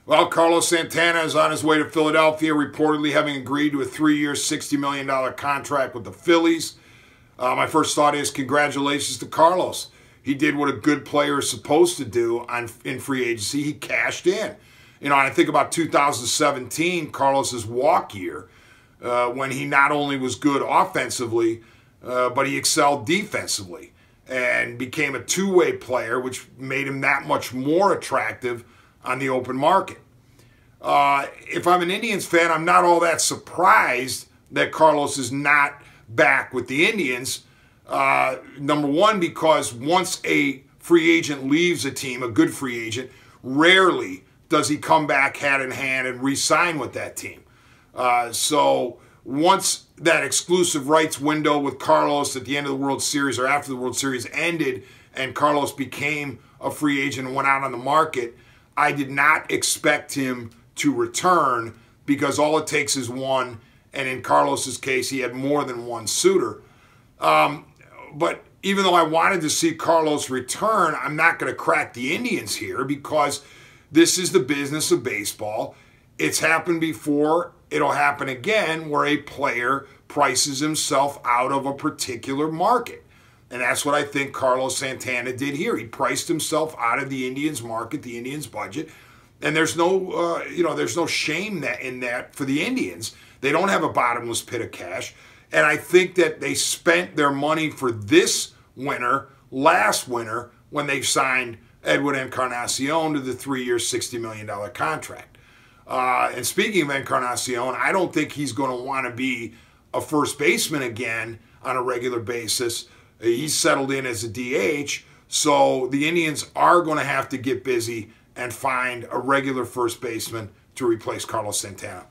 Well, Carlos Santana is on his way to Philadelphia, reportedly having agreed to a 3-year, $60 million contract with the Phillies. My first thought is congratulations to Carlos. He did what a good player is supposed to do in free agency. He cashed in. You know, and I think about 2017, Carlos's walk year, when he not only was good offensively, but he excelled defensively and became a two-way player, which made him that much more attractive on the open market. If I'm an Indians fan, I'm not all that surprised that Carlos is not back with the Indians. Number one, because once a free agent leaves a team, a good free agent, rarely does he come back hat in hand and re-sign with that team. So once that exclusive rights window with Carlos at the end of the World Series or after the World Series ended and Carlos became a free agent and went out on the market, I did not expect him to return because all it takes is one, and in Carlos's case, he had more than one suitor. But even though I wanted to see Carlos return, I'm not going to crack the Indians here because this is the business of baseball. It's happened before. It'll happen again where a player prices himself out of a particular market. And that's what I think Carlos Santana did here. He priced himself out of the Indians market, the Indians budget. And there's no, there's no shame in that for the Indians. They don't have a bottomless pit of cash. And I think that they spent their money for this winter, last winter, when they signed Edwin Encarnacion to the 3-year, $60 million contract. And speaking of Encarnacion, I don't think he's going to want to be a first baseman again on a regular basis. He's settled in as a DH, so the Indians are going to have to get busy and find a regular first baseman to replace Carlos Santana.